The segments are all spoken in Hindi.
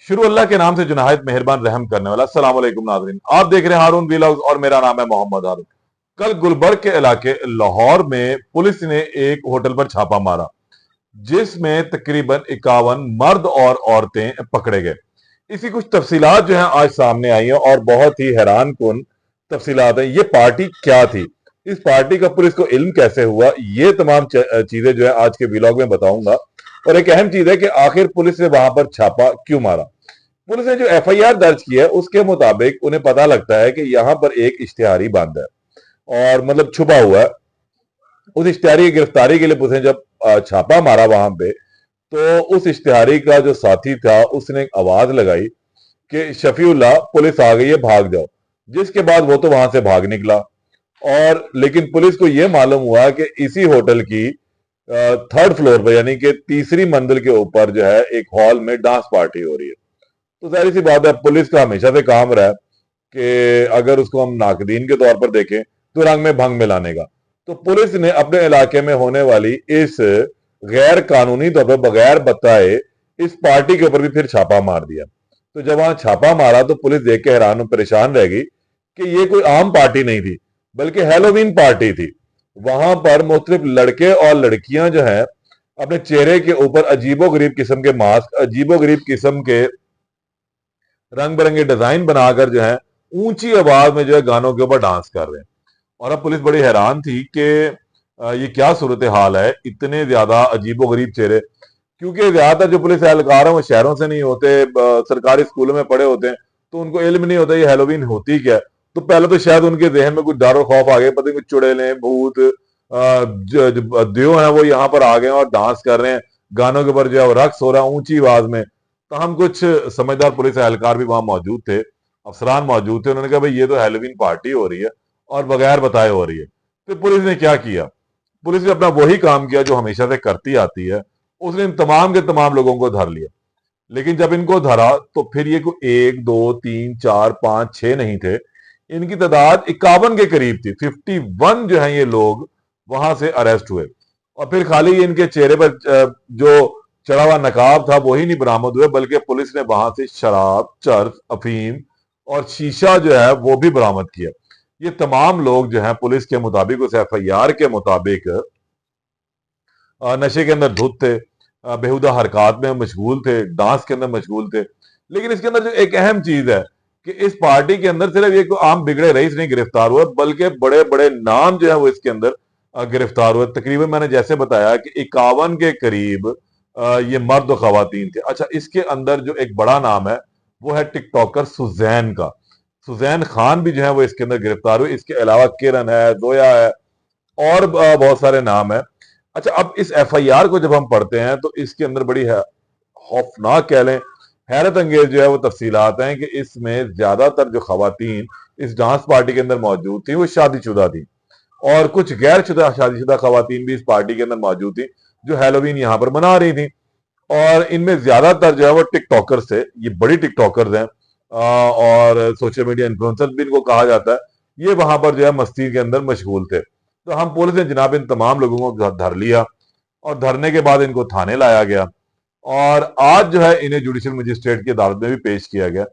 शुरू अल्लाह के नाम से जो नहायत मेहरबान रहम करने वाला। अस्सलाम वालेकुम नाज़रीन, आप देख रहे हैं हारून व्लॉग्स और मेरा नाम है मोहम्मद हारून। कल गुलबर्ग के इलाके लाहौर में पुलिस ने एक होटल पर छापा मारा, जिसमें तकरीबन 51 मर्द और औरतें पकड़े गए। इसी कुछ तफसीलात जो हैं आज सामने आई हैं और बहुत ही हैरान कुन तफसीलात हैं। ये पार्टी क्या थी, इस पार्टी का पुलिस को इल्म कैसे हुआ, ये तमाम चीजें जो है आज के व्लॉग में बताऊंगा। और एक अहम चीज है कि आखिर पुलिस ने वहां पर छापा क्यों मारा। पुलिस ने जो एफआईआर दर्ज की है उसके मुताबिक उन्हें पता लगता है कि यहां पर एक इश्तिहारी बंद है और मतलब छुपा हुआ है। उस इश्तिहारी की गिरफ्तारी के लिए पुलिस ने जब छापा मारा वहां पे, तो उस इश्तिहारी का जो साथी था उसने एक आवाज लगाई कि शफीउल्लाह पुलिस आ गई है, भाग जाओ। जिसके बाद वो तो वहां से भाग निकला। और लेकिन पुलिस को यह मालूम हुआ कि इसी होटल की थर्ड फ्लोर पर यानी कि तीसरी मंजिल के ऊपर जो है एक हॉल में डांस पार्टी हो रही है। तो जाहिर सी बात है, पुलिस का हमेशा से काम रहा है कि अगर उसको हम नाकदीन के तौर पर देखें तो रंग में भंग मिलाने का। तो पुलिस ने अपने इलाके में होने वाली इस गैर कानूनी तौर पर बगैर बताए इस पार्टी के ऊपर भी फिर छापा मार दिया। तो जब वहां छापा मारा तो पुलिस देख के हैरान और परेशान रह गई कि ये कोई आम पार्टी नहीं थी, बल्कि हैलोवीन पार्टी थी। वहां पर मुख्तलिफ लड़के और लड़कियां जो है अपने चेहरे के ऊपर अजीबो गरीब किस्म के मास्क, अजीबो गरीब किस्म के रंग बिरंगे डिजाइन बनाकर जो है ऊंची आवाज में जो है गानों के ऊपर डांस कर रहे हैं। और अब पुलिस बड़ी हैरान थी कि ये क्या सूरत हाल है, इतने ज्यादा अजीबो गरीब चेहरे। क्योंकि ज्यादातर जो पुलिस एहलकार हैं वो शहरों से नहीं होते, सरकारी स्कूलों में पढ़े होते हैं, तो उनको इल्म नहीं होता ये हेलोवीन होती क्या है। तो पहले तो शायद उनके जहन में कुछ डर और खौफ आ गया, पता नहीं कुछ चुड़ैलें भूत जो देव है वो यहाँ पर आ गए और डांस कर रहे हैं, गानों के ऊपर जो है वो रक्स हो रहा है ऊंची आवाज में। तो हम कुछ समझदार पुलिस एहलकार भी वहां मौजूद थे, अफसरान मौजूद थे। उन्होंने कहा भाई ये तो हेलोवीन पार्टी हो रही है और बगैर बताए हो रही है। तो पुलिस ने क्या किया, पुलिस ने अपना वही काम किया जो हमेशा से करती आती है। उसने इन तमाम के तमाम लोगों को धर लिया। लेकिन जब इनको धरा तो फिर ये कोई एक दो तीन चार पांच छह नहीं थे, इनकी तादाद 51 के करीब थी। 51 जो है ये लोग वहां से अरेस्ट हुए। और फिर खाली ये इनके चेहरे पर जो चढ़ा हुआ नकाब था वही नहीं बरामद हुए, बल्कि पुलिस ने वहां से शराब, चर्स, अफीम और शीशा जो है वो भी बरामद किया। ये तमाम लोग जो है पुलिस के मुताबिक, उस एफआईआर के मुताबिक, नशे के अंदर धुत थे, बेहुदा हरकत में मशगूल थे, डांस के अंदर मशगूल थे। लेकिन इसके अंदर जो एक अहम चीज है कि इस पार्टी के अंदर सिर्फ एक आम बिगड़े रईस नहीं गिरफ्तार हुए, बल्कि बड़े बड़े नाम जो है वो इसके अंदर गिरफ्तार हुए। तकरीबन मैंने जैसे बताया कि 51 के करीब ये मर्द और खवातीन थे। अच्छा, इसके अंदर जो एक बड़ा नाम है वो है टिकटॉकर सुजैन का। सुजैन खान भी जो है वो इसके अंदर गिरफ्तार हुए। इसके अलावा किरण है, जोया है और बहुत सारे नाम है। अच्छा, अब इस एफआईआर को जब हम पढ़ते हैं तो इसके अंदर बड़ी खौफनाक कह लें, हैरत अंगेज जो है वो तफसीलात हैं कि इसमें ज्यादातर जो खवातीन इस डांस पार्टी के अंदर मौजूद थी वो शादीशुदा थी, और कुछ गैर शुदा शादीशुदा खवातीन भी इस पार्टी के अंदर मौजूद थी जो हेलोवीन यहां पर मना रही थी। और इनमें ज्यादातर जो है वो टिकटॉकर थे, ये बड़ी टिकटॉकर्स हैं और सोशल मीडिया इन्फ्लुएंसर भी इनको कहा जाता है। ये वहां पर जो है मस्ती के अंदर मशगूल थे। तो हम पुलिस ने जनाब इन तमाम लोगों को धर लिया और धरने के बाद इनको थाने लाया गया और आज जो है इन्हें जुडिशियल मजिस्ट्रेट की अदालत में भी पेश किया गया,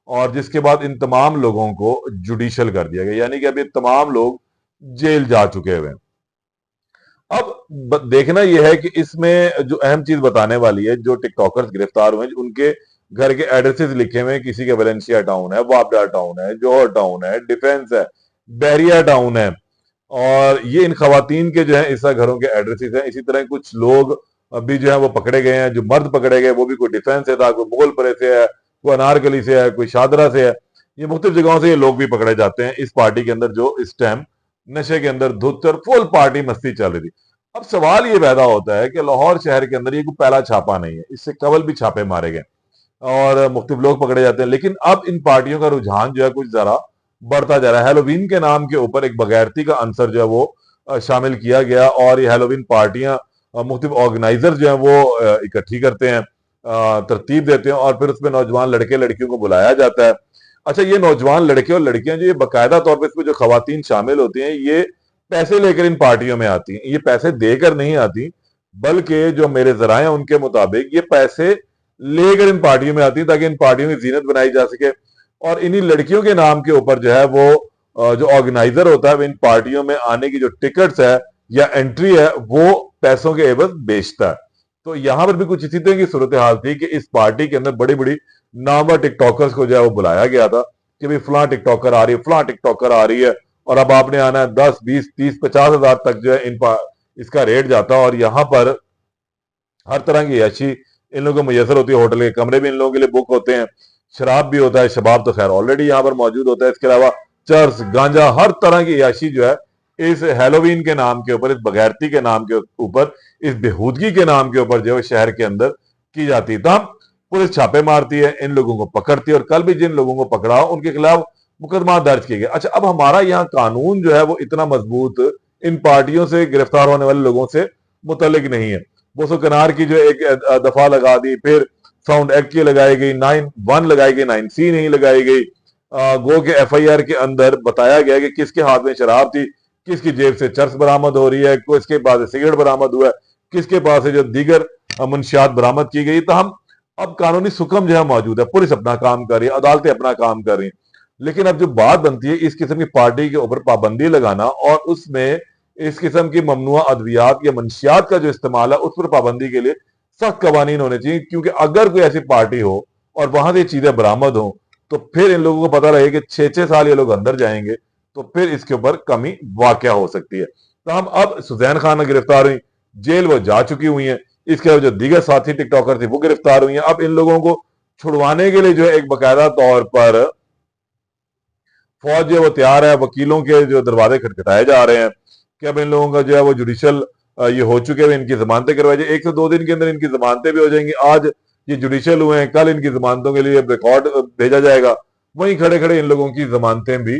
और जिसके बाद इन तमाम लोगों को जुडिशियल कर दिया गया, यानी कि अब ये तमाम लोग जेल जा चुके हुए हैं। अब देखना यह है कि इसमें जो अहम चीज बताने वाली है, जो टिकटॉकर्स गिरफ्तार हुए हैं उनके घर के एड्रेसेस लिखे हुए हैं। किसी के वेलेंशिया टाउन है, वापडा टाउन है, जौहर टाउन है, डिफेंस है, बहरिया टाउन है। और ये इन खवातीन के जो है इस घरों के एड्रेसेस हैं। इसी तरह कुछ लोग अभी जो है वो पकड़े गए हैं। जो मर्द पकड़े गए वो भी कोई डिफेंस से था, कोई मुगलपरे से है, कोई अनारकली से है, कोई शादरा से है। ये मुख्तलिफ जगहों से ये लोग भी पकड़े जाते हैं इस पार्टी के अंदर जो इस टाइम नशे के अंदर धुत और फुल पार्टी मस्ती चल रही थी। अब सवाल ये पैदा होता है कि लाहौर शहर के अंदर ये कोई पहला छापा नहीं है, इससे कबल भी छापे मारे गए और मुख्तलिफ लोग पकड़े जाते हैं। लेकिन अब इन पार्टियों का रुझान जो है कुछ जरा बढ़ता जा रहा है। हेलोवीन के नाम के ऊपर एक बगैरती का अंसर जो है वो शामिल किया गया और ये हेलोवीन पार्टियां मुख्तलिफ ऑर्गेनाइजर जो है वो इकट्ठी करते हैं, तरतीब देते हैं और फिर उसमें नौजवान लड़के लड़कियों को बुलाया जाता है। अच्छा, ये नौजवान लड़के और लड़कियां जो ये बाकायदा तौर पर इसमें जो खवातीन शामिल होती हैं ये पैसे लेकर इन पार्टियों में आती हैं। ये पैसे देकर नहीं आती, बल्कि जो मेरे जराए हैं उनके मुताबिक ये पैसे लेकर इन पार्टियों में आती हैं ताकि इन पार्टियों की जीनत बनाई जा सके। और इन्हीं लड़कियों के नाम के ऊपर जो है वो जो ऑर्गेनाइजर होता है इन पार्टियों में आने की जो टिकट्स है या एंट्री है वो पैसों के एवज बेचता है। तो यहां पर भी कुछ इसी तरह की सूरत हाल थी कि इस पार्टी के अंदर बड़ी बड़ी नामवर टिकटॉकर्स को जो है वो बुलाया गया था कि भाई फलां टिकटॉकर आ रही है, फलां टिकटॉकर आ रही है, और अब आपने आना है। 10, 20, 30, 50 हजार तक जो है इसका रेट जाता है। और यहाँ पर हर तरह की ऐशी इन लोगों को मुयसर होती है। होटल के कमरे भी इन लोगों के लिए बुक होते हैं, शराब भी होता है, शबाब तो खैर ऑलरेडी यहाँ पर मौजूद होता है। इसके अलावा चर्च, गांजा, हर तरह की याशी जो है इस हेलोवीन के नाम के ऊपर, इस बगैरती के नाम के ऊपर, इस बेहूदगी के नाम के ऊपर जो है शहर के अंदर की जाती है। तब पुलिस छापे मारती है, इन लोगों को पकड़ती है, और कल भी जिन लोगों को पकड़ा उनके खिलाफ मुकदमा दर्ज किए गए। अच्छा, अब हमारा यहाँ कानून जो है वो इतना मजबूत इन पार्टियों से गिरफ्तार होने वाले लोगों से मुतल्लिक नहीं है। बोसो कनार की जो एक दफा लगा दी, फिर साउंड एक्ट की लगाई गई, 9(1) लगाई गई, 9(C) नहीं लगाई गई। गो के FIR के अंदर बताया गया कि किसके हाथ में शराब थी, किसकी जेब से चर्स बरामद हो रही है, किसके पास से सिगरेट बरामद हुआ है, किसके पास से जो दीगर मंशियात बरामद की गई। तो हम अब कानूनी सुकम जो है मौजूद है, पुलिस अपना काम कर रही है, अदालतें अपना काम कर रही हैं। लेकिन अब जो बात बनती है इस किस्म की पार्टी के ऊपर पाबंदी लगाना और उसमें इस किस्म की ममनुआ अद्वियात या मंशियात का जो इस्तेमाल है उस पर पाबंदी के लिए सख्त कवानीन होने चाहिए। क्योंकि अगर कोई ऐसी पार्टी हो और वहां से चीजें बरामद हो तो फिर इन लोगों को पता लगे कि 6-6 साल ये लोग अंदर जाएंगे, तो फिर इसके ऊपर कमी वाकया हो सकती है। तो हम अब सुजैन खान गिरफ्तार हुई, जेल वो जा चुकी हुई है। इसके अलावा जो दीगर साथी टिकटॉकर थे वो गिरफ्तार हुई हैं। अब इन लोगों को छुड़वाने के लिए जो है एक बाकायदा तौर पर फौज जो है वो तैयार है, वकीलों के जो दरवाजे खटखटाए जा रहे हैं कि अब इन लोगों का जो है वो जुडिशल ये हो चुके हुए इनकी जमानतें करवाई जाए। 1 से 2 दिन के अंदर इनकी जमानतें भी हो जाएंगी। आज ये जुडिशल हुए हैं, कल इनकी जमानतों के लिए रिकॉर्ड भेजा जाएगा, वहीं खड़े खड़े इन लोगों की जमानतें भी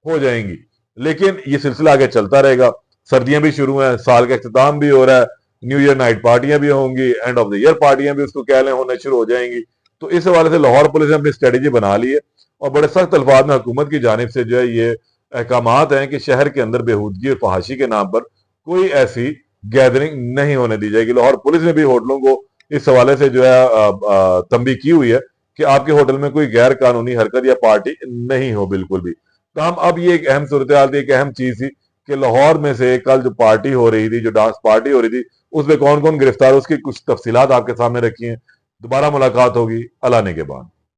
हो जाएंगी। लेकिन ये सिलसिला आगे चलता रहेगा। सर्दियां भी शुरू हैं, साल का इख्तिताम भी हो रहा है, न्यू ईयर नाइट पार्टियां भी होंगी, एंड ऑफ द ईयर पार्टियां भी उसको कह लें होने शुरू हो जाएंगी। तो इस हवाले से लाहौर पुलिस ने अपनी स्ट्रेटेजी बना ली है और बड़े सख्त अल्फाज में हुकूमत की जानिब से जो है ये अहकामात हैं कि शहर के अंदर बेहूदगी और फहाशी के नाम पर कोई ऐसी गैदरिंग नहीं होने दी जाएगी। लाहौर पुलिस ने भी होटलों को इस हवाले से जो है तंबीह की हुई है कि आपके होटल में कोई गैर कानूनी हरकत या पार्टी नहीं हो, बिल्कुल भी। तो हम अब ये एक अहम सूरत हाल थी, एक अहम चीज थी कि लाहौर में से कल जो पार्टी हो रही थी, जो डांस पार्टी हो रही थी, उसमें कौन कौन गिरफ्तार, उसकी कुछ तफसीलात आपके सामने रखी हैं। दोबारा मुलाकात होगी अलाने के बाद।